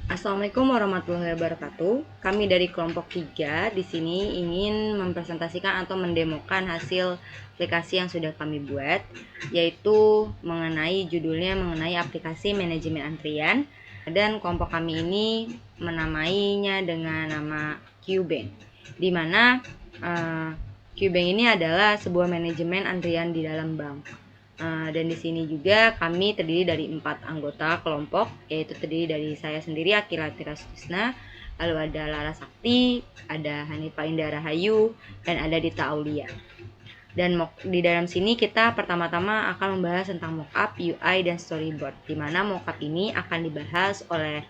Assalamualaikum warahmatullahi wabarakatuh. Kami dari kelompok 3 di sini ingin mempresentasikan atau mendemokan hasil aplikasi yang sudah kami buat, yaitu mengenai aplikasi manajemen antrian, dan kelompok kami ini menamainya dengan nama QBank, di mana QBank ini adalah sebuah manajemen antrian di dalam bank. Dan di sini juga kami terdiri dari 4 anggota kelompok, yaitu terdiri dari saya sendiri, Akila Tirastusna, lalu ada Lara Sakti, ada Hanifah Indah Rahayu, dan ada Dita Aulia. Dan di dalam sini kita pertama-tama akan membahas tentang mockup, UI, dan storyboard, di mana mockup ini akan dibahas oleh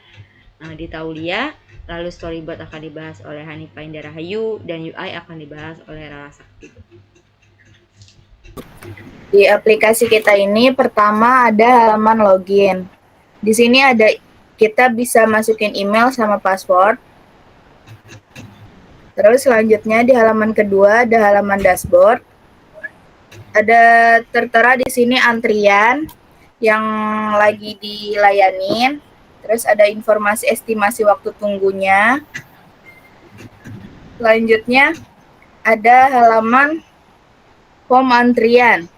Dita Aulia, lalu storyboard akan dibahas oleh Hanifah Indah Rahayu, dan UI akan dibahas oleh Lara Sakti. Di aplikasi kita ini pertama ada halaman login. Di sini kita bisa masukin email sama password. Terus selanjutnya di halaman kedua ada halaman dashboard. Ada tertera di sini antrian yang lagi dilayanin. Terus ada informasi estimasi waktu tunggunya. Selanjutnya ada halaman form antrian.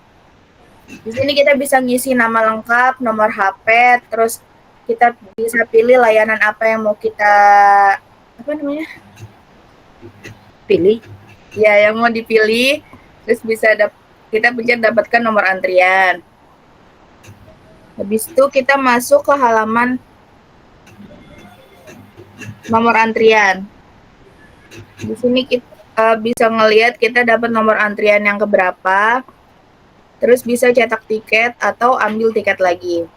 Di sini kita bisa ngisi nama lengkap, nomor HP, terus kita bisa pilih layanan apa yang mau kita pilih. Ya, yang mau dipilih, terus kita pencet dapatkan nomor antrian. Habis itu kita masuk ke halaman nomor antrian. Di sini kita bisa ngelihat kita dapat nomor antrian yang keberapa. Terus bisa cetak tiket atau ambil tiket lagi.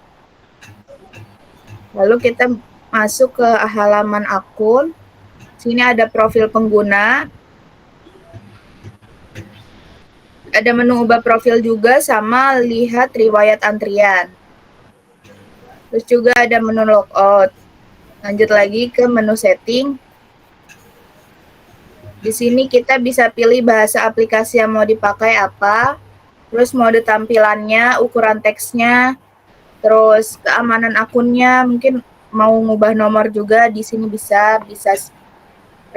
Lalu kita masuk ke halaman akun. Sini ada profil pengguna. Ada menu ubah profil juga sama lihat riwayat antrian. Terus juga ada menu logout. Lanjut lagi ke menu setting. Di sini kita bisa pilih bahasa aplikasi yang mau dipakai apa. Terus mode tampilannya, ukuran teksnya, terus keamanan akunnya, mungkin mau ngubah nomor juga di sini bisa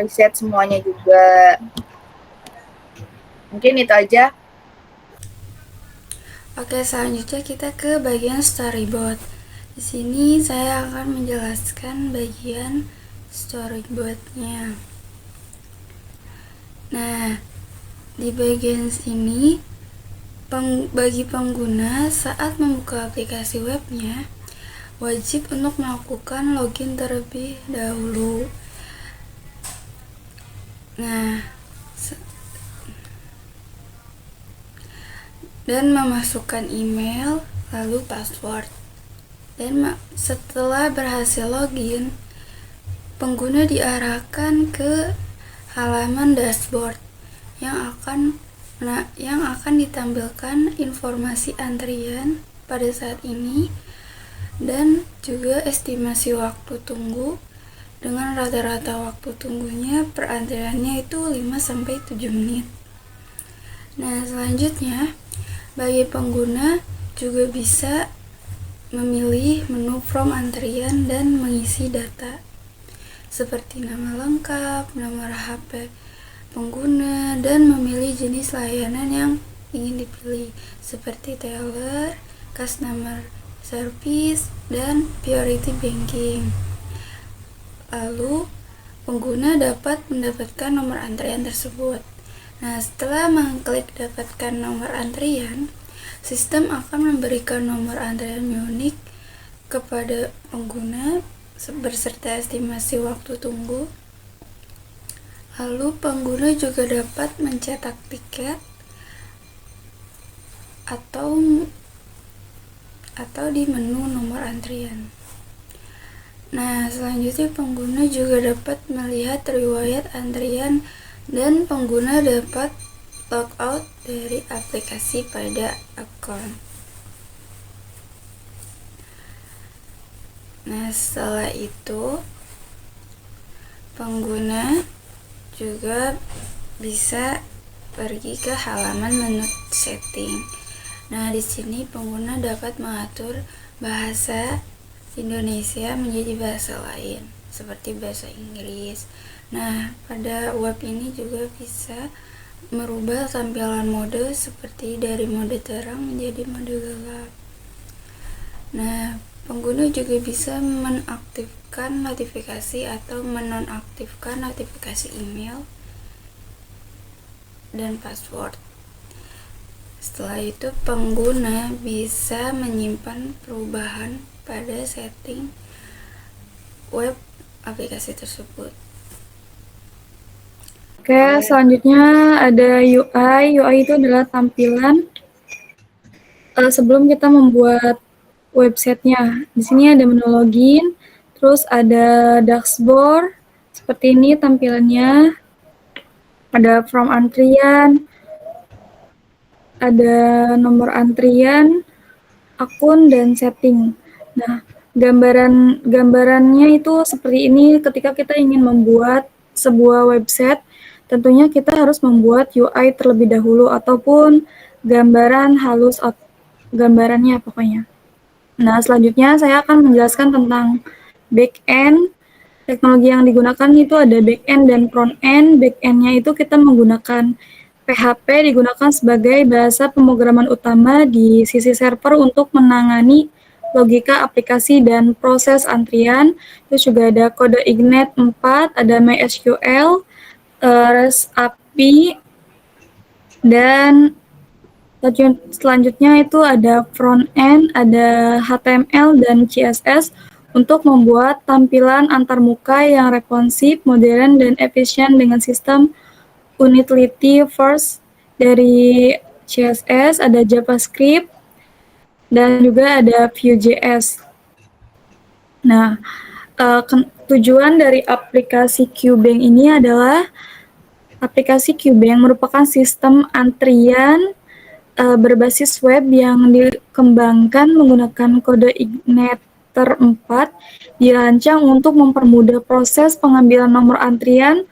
reset semuanya juga. Mungkin itu aja. Oke, selanjutnya kita ke bagian storyboard. Di sini saya akan menjelaskan bagian storyboardnya. Nah, di bagian sini bagi pengguna saat membuka aplikasi webnya wajib untuk melakukan login terlebih dahulu. Nah, dan memasukkan email lalu password. Dan setelah berhasil login, pengguna diarahkan ke halaman dashboard yang akan ditampilkan informasi antrian pada saat ini dan juga estimasi waktu tunggu dengan rata-rata waktu tunggunya per antriannya itu 5-7 menit. Nah, selanjutnya bagi pengguna juga bisa memilih menu form antrian dan mengisi data seperti nama lengkap, nomor HP pengguna, dan memilih jenis layanan yang ingin dipilih seperti teller, customer service, dan priority banking. Lalu pengguna dapat mendapatkan nomor antrian tersebut. Nah, setelah mengklik dapatkan nomor antrian, sistem akan memberikan nomor antrian unik kepada pengguna berserta estimasi waktu tunggu. Lalu pengguna juga dapat mencetak tiket atau di menu nomor antrian. Nah, selanjutnya pengguna juga dapat melihat riwayat antrian dan pengguna dapat logout dari aplikasi pada akun. Nah, setelah itu pengguna juga bisa pergi ke halaman menu setting. Nah, di sini pengguna dapat mengatur bahasa Indonesia menjadi bahasa lain. seperti bahasa Inggris. Nah, pada web ini juga bisa merubah tampilan mode seperti dari mode terang menjadi mode gelap. Nah, pengguna juga bisa menaktifkan notifikasi atau menonaktifkan notifikasi email dan password. Setelah itu, pengguna bisa menyimpan perubahan pada setting web aplikasi tersebut. Oke, selanjutnya ada UI. UI itu adalah tampilan sebelum kita membuat websitenya. Di sini ada menu login, terus ada dashboard, seperti ini tampilannya. Ada from antrian, ada nomor antrian, akun, dan setting. Nah, gambarannya itu seperti ini ketika kita ingin membuat sebuah website. Tentunya kita harus membuat UI terlebih dahulu ataupun gambaran halus gambarannya pokoknya. Nah, selanjutnya saya akan menjelaskan tentang back-end. Teknologi yang digunakan itu ada back-end dan front-end. Back-end-nya itu kita menggunakan PHP, digunakan sebagai bahasa pemrograman utama di sisi server untuk menangani logika aplikasi dan proses antrian. Terus juga ada kode Ignite 4, ada MySQL, REST API, dan selanjutnya itu ada front end, ada HTML dan CSS untuk membuat tampilan antarmuka yang responsif, modern, dan efisien dengan sistem utility first. Dari CSS ada JavaScript dan juga ada Vue.js. Nah, tujuan dari aplikasi QBank ini adalah aplikasi QBank merupakan sistem antrian berbasis web yang dikembangkan menggunakan kode Igniter 4, dirancang untuk mempermudah proses pengambilan nomor antrian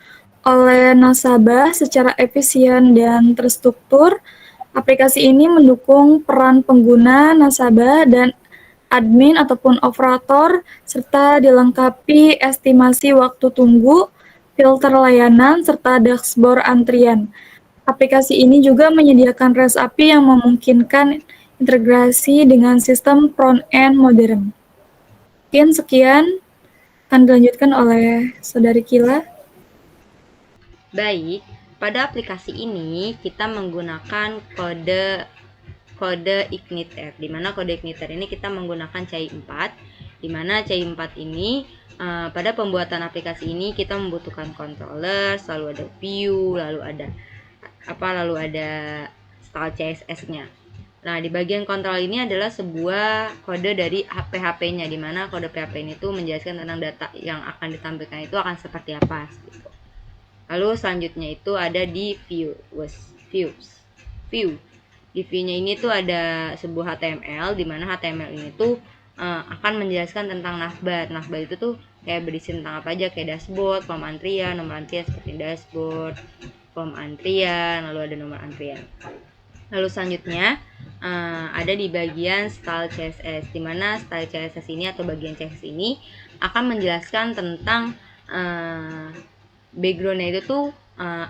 oleh nasabah secara efisien dan terstruktur. Aplikasi ini mendukung peran pengguna, nasabah, dan admin ataupun operator, serta dilengkapi estimasi waktu tunggu, filter layanan, serta dashboard antrian. Aplikasi ini juga menyediakan REST API yang memungkinkan integrasi dengan sistem front-end modern. Mungkin sekian, akan dilanjutkan oleh Saudari Kila. Baik, pada aplikasi ini kita menggunakan kode Igniter, di mana kode Igniter ini kita menggunakan CHAI 4, di mana CHAI 4 ini pada pembuatan aplikasi ini kita membutuhkan controller, selalu ada view, lalu ada style CSS-nya. Nah, di bagian kontrol ini adalah sebuah kode dari PHP-nya, di mana kode PHP ini tuh menjelaskan tentang data yang akan ditampilkan itu akan seperti apa gitu. Lalu selanjutnya itu ada di view. Di view-nya ini tuh ada sebuah HTML, di mana HTML ini tuh akan menjelaskan tentang navbar. Navbar itu tuh kayak berisi tentang apa aja, kayak dashboard, form antrian, nomor antrian seperti dashboard, form antrian, lalu ada nomor antrian. Lalu selanjutnya ada di bagian style CSS, di mana style CSS ini atau bagian CSS ini akan menjelaskan tentang background-nya itu tuh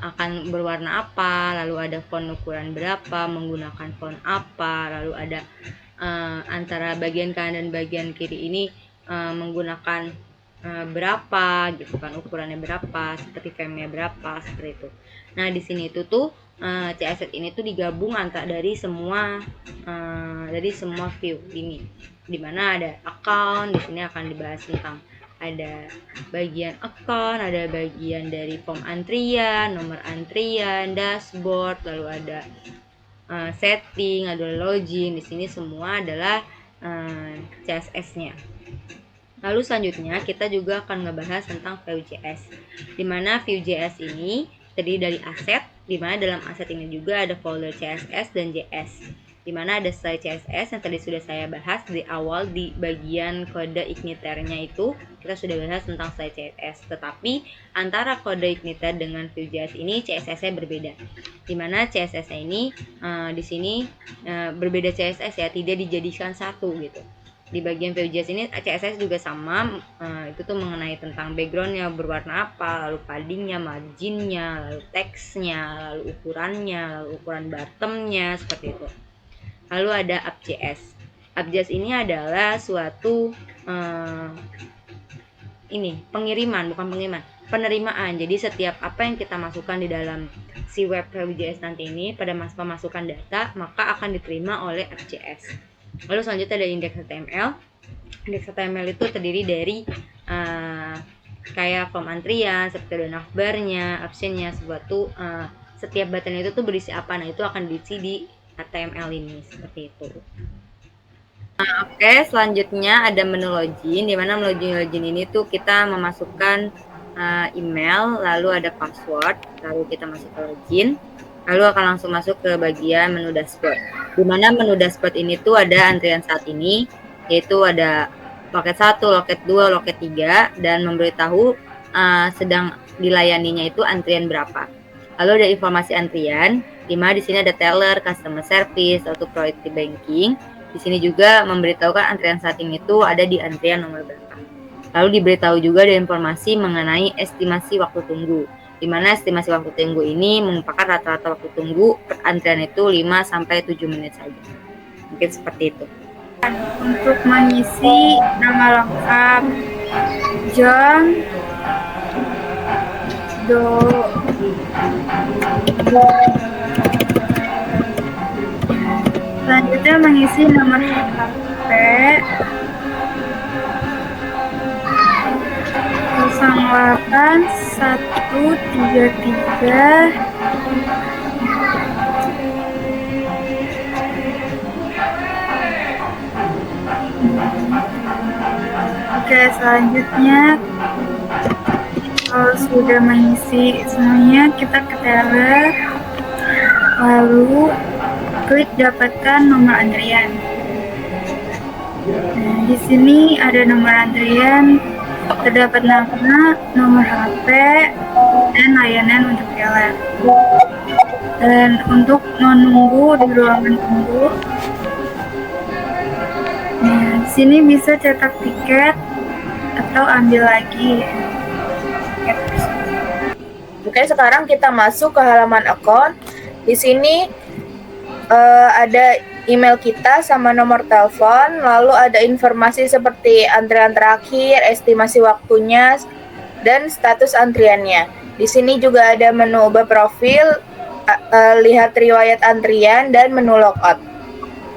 akan berwarna apa, lalu ada font ukuran berapa, menggunakan font apa, lalu ada antara bagian kanan dan bagian kiri ini menggunakan berapa gitu kan, ukurannya berapa, seperti frame-nya berapa, seperti itu. Nah, di sini itu tuh CSS ini tuh digabung dari semua view ini, dimana ada account. Di sini akan dibahas tentang ada bagian account, ada bagian dari form antrian, nomor antrian, dashboard, lalu ada setting, ada login. Di sini semua adalah CSS-nya. Lalu selanjutnya kita juga akan ngebahas tentang Vue.js, dimana Vue.js ini terdiri dari aset, dimana dalam aset ini juga ada folder CSS dan JS, dimana ada style CSS yang tadi sudah saya bahas di awal di bagian kode Igniter-nya itu kita sudah bahas tentang style CSS. Tetapi antara kode Igniter dengan Vue.js ini CSS-nya berbeda, dimana CSS-nya ini di sini berbeda CSS ya, tidak dijadikan satu gitu. Di bagian VJS ini CSS juga sama, itu tuh mengenai tentang backgroundnya berwarna apa, lalu paddingnya, marginnya, lalu teksnya, lalu ukurannya, lalu ukuran bottomnya, seperti itu. Lalu ada app.js. App.js ini adalah suatu penerimaan. Jadi setiap apa yang kita masukkan di dalam si web VJS nanti ini pada pemasukan data, maka akan diterima oleh app.js. Lalu selanjutnya ada index.html. Index.html itu terdiri dari kayak form antrian, seperti ada navbarnya, optionnya, setiap button itu tuh berisi apa. Nah, itu akan diisi di HTML ini, seperti itu. Oke, selanjutnya ada menu login, di mana menu login ini tuh kita memasukkan email, lalu ada password, lalu kita masuk ke login, lalu akan langsung masuk ke bagian menu dashboard. Di mana menu dashboard ini tuh ada antrian saat ini, yaitu ada loket 1, loket 2, loket 3, dan memberitahu sedang dilayaninya itu antrian berapa. Lalu ada informasi antrian, di mana di sini ada teller, customer service, atau priority banking. Di sini juga memberitahukan antrian saat ini itu ada di antrian nomor berapa. Lalu diberitahu juga ada informasi mengenai estimasi waktu tunggu, di mana estimasi waktu tunggu ini merupakan rata-rata waktu tunggu per antrian itu 5-7 menit saja. Mungkin seperti itu. Untuk mengisi nama lengkap John Doe. Selanjutnya mengisi nomor HP 08133. Oke, selanjutnya kalau sudah mengisi semuanya, kita ke teller, lalu klik dapatkan nomor antrian. Nah, di sini ada nomor antrian, terdapat nama, nomor HP, dan layanan untuk teller. Dan untuk menunggu di ruangan tunggu, nah, di sini bisa cetak tiket atau ambil lagi. Oke, sekarang kita masuk ke halaman account. Di sini ada email kita sama nomor telepon, lalu ada informasi seperti antrian terakhir, estimasi waktunya, dan status antriannya. Di sini juga ada menu ubah profil, lihat riwayat antrian, dan menu logout.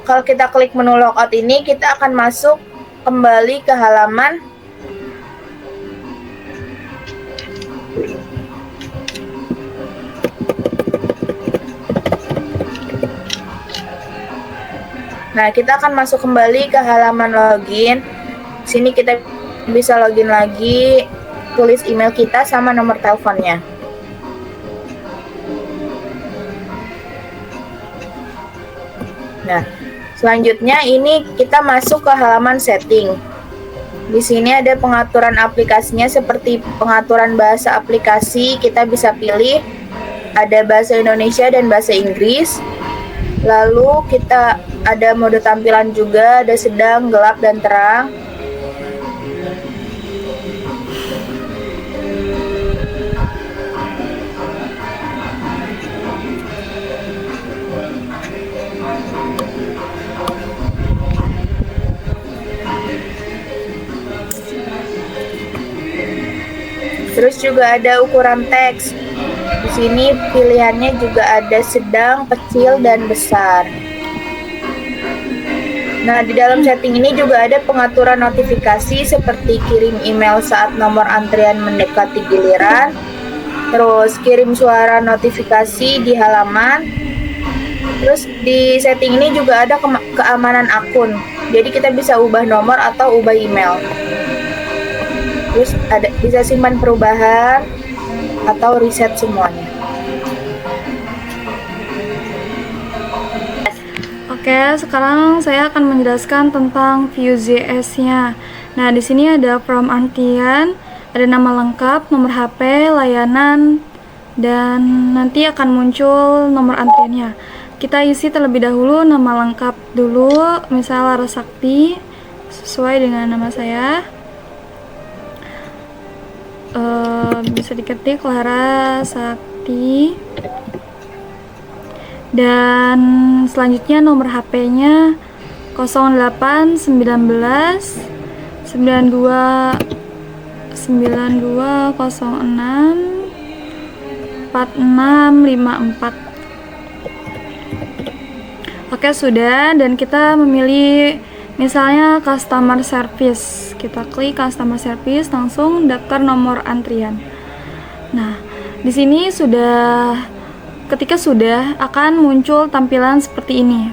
Kalau kita klik menu logout ini, kita akan masuk kembali ke halaman Nah, kita akan masuk kembali ke halaman login. Sini kita bisa login lagi, tulis email kita sama nomor teleponnya. Nah, selanjutnya ini kita masuk ke halaman setting. Di sini ada pengaturan aplikasinya seperti pengaturan bahasa aplikasi, kita bisa pilih ada bahasa Indonesia dan bahasa Inggris. Lalu kita ada mode tampilan juga, ada sedang, gelap, dan terang. Terus juga ada ukuran teks. Di sini pilihannya juga ada sedang, kecil, dan besar. Nah, di dalam setting ini juga ada pengaturan notifikasi seperti kirim email saat nomor antrian mendekati giliran, terus kirim suara notifikasi di halaman. Terus di setting ini juga ada keamanan akun. Jadi kita bisa ubah nomor atau ubah email. Terus bisa simpan perubahan atau reset semuanya. Oke, sekarang saya akan menjelaskan tentang Vue.js-nya. Nah, di sini ada form antrian, ada nama lengkap, nomor HP, layanan, dan nanti akan muncul nomor antriannya. Kita isi terlebih dahulu nama lengkap dulu, misal Larasakti, sesuai dengan nama saya. Bisa diketik Clara Sakti. Dan selanjutnya nomor HP-nya 0819 92 9206 4654. Oke, sudah. Dan kita memilih misalnya customer service. Kita klik customer service, langsung daftar nomor antrian. Nah, di sini ketika sudah akan muncul tampilan seperti ini.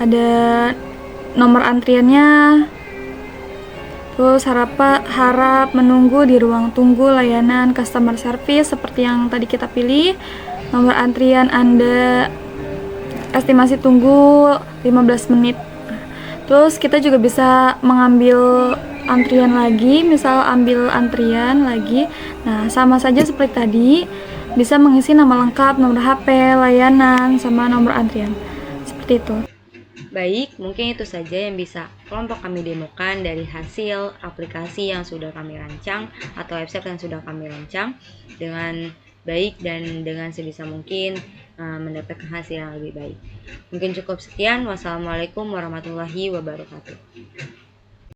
Ada nomor antriannya. Terus harap menunggu di ruang tunggu layanan customer service seperti yang tadi kita pilih. Nomor antrian Anda estimasi tunggu 15 menit. Terus kita juga bisa mengambil antrian lagi, misal ambil antrian lagi. Nah, sama saja seperti tadi, bisa mengisi nama lengkap, nomor HP, layanan, sama nomor antrian. Seperti itu. Baik, mungkin itu saja yang bisa kelompok kami demokan dari hasil aplikasi yang sudah kami rancang atau website yang sudah kami rancang dengan baik dan dengan sebisa mungkin mendapatkan hasil yang lebih baik. Mungkin cukup sekian. Wassalamualaikum warahmatullahi wabarakatuh.